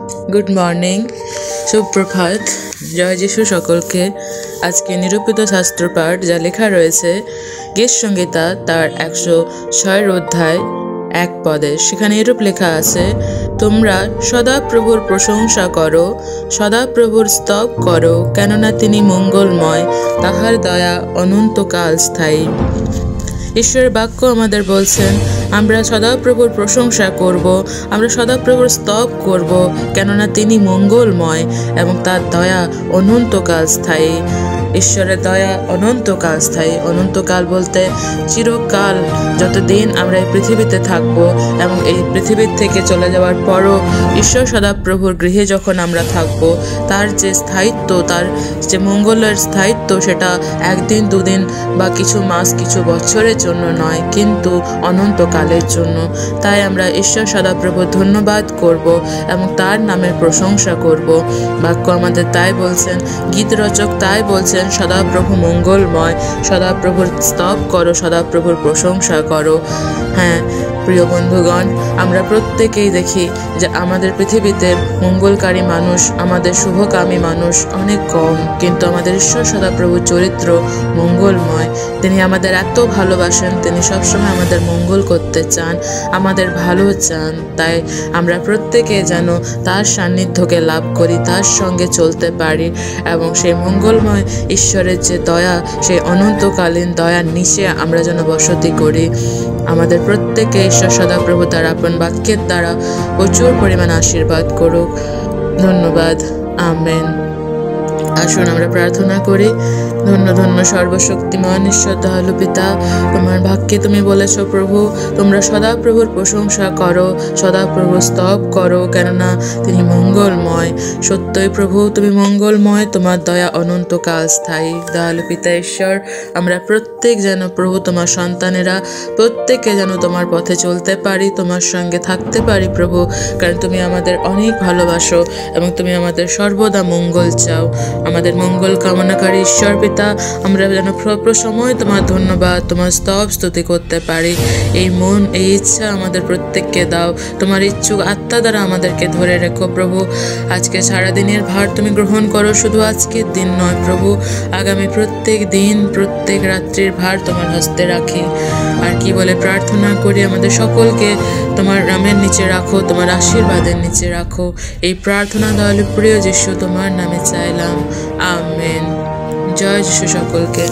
Good morning, সুপ্রভাত। জয় যিশু সকলকে। আজকে নিরূপিত শাস্ত্র পাঠ যা লেখা রয়েছে গীত সংহিতা তার 106 অধ্যায় 1 পদে, সেখানে এরূপ লেখা আছে, তোমরা সদা প্রভুর প্রশংসা করো, সদা প্রভুর স্তব করো, কেননা তিনি মঙ্গলময়, তাহার দয়া অনন্তকাল স্থায়ী। ঈশ্বরের বাক্য আমাদের বলছেন আমরা সদাপ্রভুর প্রশংসা করব, আমরা সদাপ্রভুর স্তব করব, কেননা তিনি মঙ্গলময় এবং তার দয়া অনন্তকাল স্থায়ী। ঈশ্বরের দয়া অনন্তকাল স্থায়ী। অনন্তকাল বলতে চিরকাল, যতদিন আমরা এই পৃথিবীতে থাকব এবং এই পৃথিবীর থেকে চলে যাওয়ার পরও ঈশ্বর সদাপ্রভুর গৃহে যখন আমরা থাকব, তার যে স্থায়িত্ব, তার যে মঙ্গলের স্থায়িত্ব, সেটা একদিন দুদিন বা কিছু মাস কিছু বছরের জন্য নয়, কিন্তু অনন্তকালের জন্য। তাই আমরা ঈশ্বর সদাপ্রভুর ধন্যবাদ করব এবং তার নামের প্রশংসা করব। বাক্য আমাদের তাই বলছেন, গীত রচক তাই বলছেন, সদাপ্রভু মঙ্গলময়, সদাপ্রভুর স্তব করো, সদাপ্রভুর প্রশংসা করো। হ্যাঁ প্রিয় বন্ধুগণ, আমরা প্রত্যেকেই দেখি যে আমাদের পৃথিবীতে মঙ্গলকারী মানুষ, আমাদের শুভকামী মানুষ অনেক কম, কিন্তু আমাদের ঈশ্বর সদাপ্রভুর চরিত্র মঙ্গলময়। তিনি আমাদের এত ভালোবাসেন, তিনি সবসময় আমাদের মঙ্গল করতে চান, আমাদের ভালো চান। তাই আমরা প্রত্যেকে যেন তার সান্নিধ্যকে লাভ করি, তার সঙ্গে চলতে পারি এবং সেই মঙ্গলময় ঈশ্বরের যে দয়া, সেই অনন্তকালীন দয়ার নিচে আমরা যেন বসতি করি। আমাদের প্রত্যেকে ঈশ্বর সদাপ্রভু তার আপন বাক্যের দ্বারা প্রচুর পরিমাণ আশীর্বাদ করুক। ধন্যবাদ। আমেন। আসুন আমরা প্রার্থনা করি। ধন্য ধন্য সর্বশক্তিমান ঈশ্বর দয়ালু পিতা, তোমার বাক্যে তুমি বলেছ প্রভু, তোমরা সদাপ্রভুর প্রশংসা করো, সদাপ্রভুর স্তব করো, কেননা তিনি মঙ্গলময়। সত্যই প্রভু তুমি মঙ্গলময়, তোমার দয়া অনন্তকাল স্থায়ী। দয়ালু পিতা ঈশ্বর, আমরা প্রত্যেক যেন প্রভু তোমার সন্তানেরা প্রত্যেকে যেন তোমার পথে চলতে পারি, তোমার সঙ্গে থাকতে পারি প্রভু, কারণ তুমি আমাদের অনেক ভালোবাসো এবং তুমি আমাদের সর্বদা মঙ্গল চাও। আমাদের মঙ্গল কামনাকারী ঈশ্বর পিতা, আমরা যেন সব সময় তোমার ধন্যবাদ, তোমার স্তব স্তুতি করতে পারি। এই মন, এই ইচ্ছা আমাদের প্রত্যেককে দাও। তোমার ইচ্ছুক আত্মা দ্বারা আমাদেরকে ধরে রেখো প্রভু। আজকে সারাদিনের ভার তুমি গ্রহণ করো, শুধু আজকের দিন নয় প্রভু, আগামী প্রত্যেক দিন, প্রত্যেক রাত্রির ভার তোমার হস্তে রাখি। আর কি বলে প্রার্থনা করি, আমাদের সকলকে তোমার নামের নিচে রাখো, তোমার আশীর্বাদের নিচে রাখো। এই প্রার্থনা দয়ালু প্রিয় যিশু তোমার নামে চাইলাম। আমেন। জয় যিশু সকলকে।